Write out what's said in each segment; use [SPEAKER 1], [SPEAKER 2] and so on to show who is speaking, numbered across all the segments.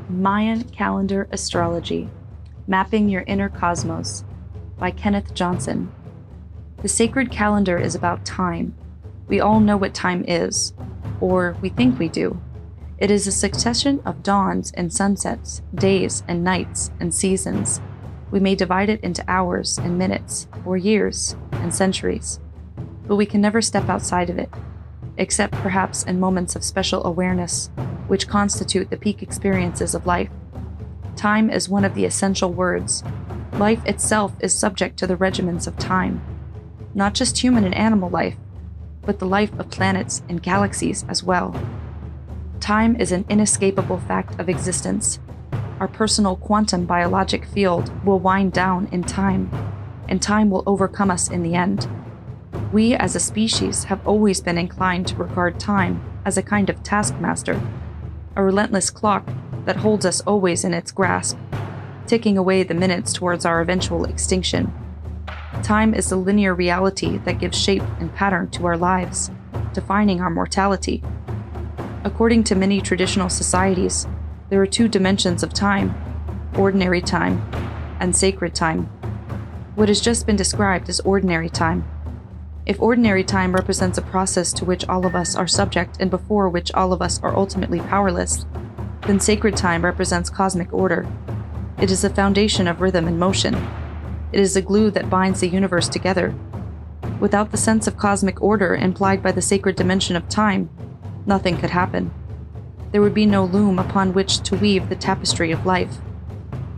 [SPEAKER 1] Mayan Calendar Astrology, Mapping Your Inner Cosmos, by Kenneth Johnson. The sacred calendar is about time. We all know what time is, or we think we do. It is a succession of dawns and sunsets, days and nights and seasons. We may divide it into hours and minutes, or years and centuries, but we can never step outside of it, except perhaps in moments of special awareness, which constitute the peak experiences of life. Time is one of the essential words. Life itself is subject to the regiments of time. Not just human and animal life, but the life of planets and galaxies as well. Time is an inescapable fact of existence. Our personal quantum biologic field will wind down in time, and time will overcome us in the end. We as a species have always been inclined to regard time as a kind of taskmaster, a relentless clock that holds us always in its grasp, ticking away the minutes towards our eventual extinction. Time is the linear reality that gives shape and pattern to our lives, defining our mortality. According to many traditional societies, there are two dimensions of time: ordinary time and sacred time. What has just been described is ordinary time. If ordinary time represents a process to which all of us are subject and before which all of us are ultimately powerless, then sacred time represents cosmic order. It is the foundation of rhythm and motion. It is the glue that binds the universe together. Without the sense of cosmic order implied by the sacred dimension of time, nothing could happen. There would be no loom upon which to weave the tapestry of life.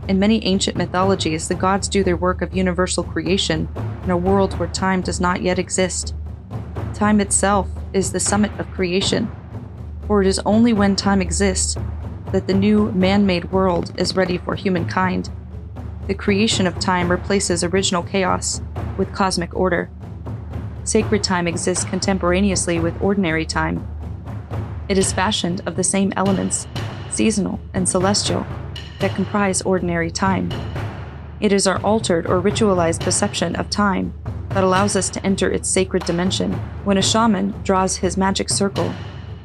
[SPEAKER 1] In many ancient mythologies, the gods do their work of universal creation in a world where time does not yet exist. Time itself is the summit of creation, for it is only when time exists that the new man-made world is ready for humankind. The creation of time replaces original chaos with cosmic order. Sacred time exists contemporaneously with ordinary time. It is fashioned of the same elements, seasonal and celestial, that comprise ordinary time. It is our altered or ritualized perception of time that allows us to enter its sacred dimension. When a shaman draws his magic circle,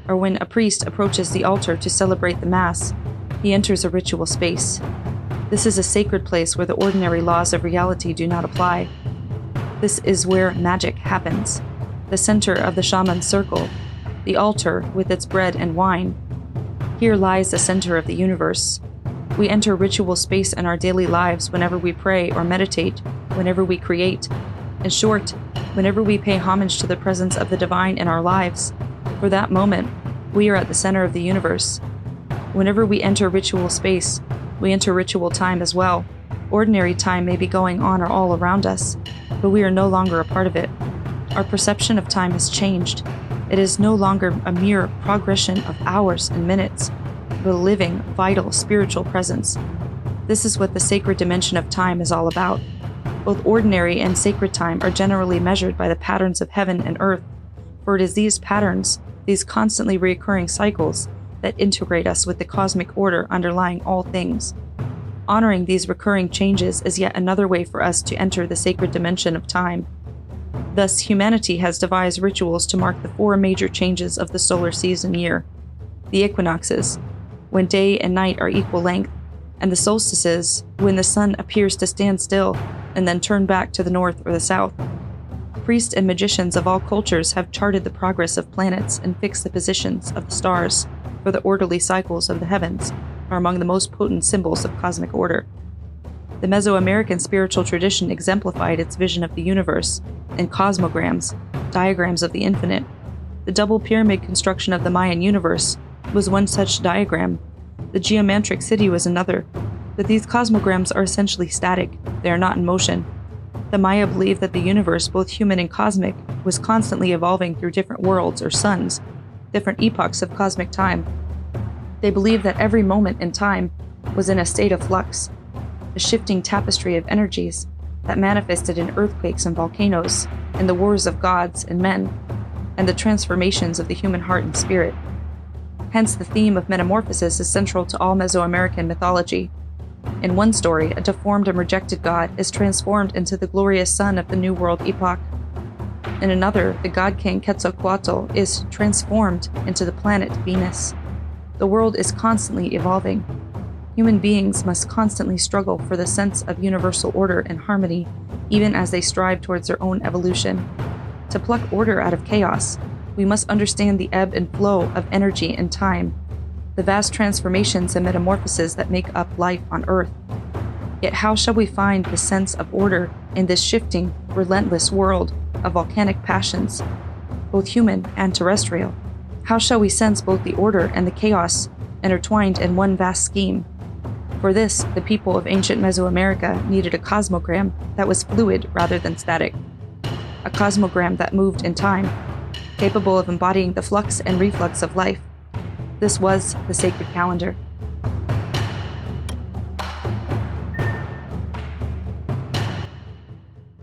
[SPEAKER 1] or when a priest approaches the altar to celebrate the Mass, he enters a ritual space. This is a sacred place where the ordinary laws of reality do not apply. This is where magic happens. The center of the shaman's circle, the altar with its bread and wine. Here lies the center of the universe. We enter ritual space in our daily lives whenever we pray or meditate, whenever we create. In short, whenever we pay homage to the presence of the divine in our lives. For that moment, we are at the center of the universe. Whenever we enter ritual space, we enter ritual time as well. Ordinary time may be going on or all around us, but we are no longer a part of it. Our perception of time has changed. It is no longer a mere progression of hours and minutes, but a living, vital, spiritual presence. This is what the sacred dimension of time is all about. Both ordinary and sacred time are generally measured by the patterns of heaven and earth, for it is these patterns, these constantly recurring cycles, that integrate us with the cosmic order underlying all things. Honoring these recurring changes is yet another way for us to enter the sacred dimension of time. Thus, humanity has devised rituals to mark the 4 major changes of the solar season year: the equinoxes, when day and night are equal length, and the solstices, when the sun appears to stand still and then turn back to the north or the south. Priests and magicians of all cultures have charted the progress of planets and fixed the positions of the stars, for the orderly cycles of the heavens are among the most potent symbols of cosmic order. The Mesoamerican spiritual tradition exemplified its vision of the universe in cosmograms, diagrams of the infinite. The double pyramid construction of the Mayan universe was one such diagram. The geometric city was another, but these cosmograms are essentially static. They are not in motion. The Maya believed that the universe, both human and cosmic, was constantly evolving through different worlds or suns, different epochs of cosmic time. They believed that every moment in time was in a state of flux, a shifting tapestry of energies that manifested in earthquakes and volcanoes, in the wars of gods and men, and the transformations of the human heart and spirit. Hence, the theme of metamorphosis is central to all Mesoamerican mythology. In one story, a deformed and rejected god is transformed into the glorious sun of the New World epoch. In another, the god king Quetzalcoatl is transformed into the planet Venus. The world is constantly evolving. Human beings must constantly struggle for the sense of universal order and harmony, even as they strive towards their own evolution. To pluck order out of chaos, we must understand the ebb and flow of energy and time, the vast transformations and metamorphoses that make up life on Earth. Yet how shall we find the sense of order in this shifting, relentless world of volcanic passions, both human and terrestrial? How shall we sense both the order and the chaos intertwined in one vast scheme? For this, the people of ancient Mesoamerica needed a cosmogram that was fluid rather than static, a cosmogram that moved in time, capable of embodying the flux and reflux of life. This was the sacred calendar.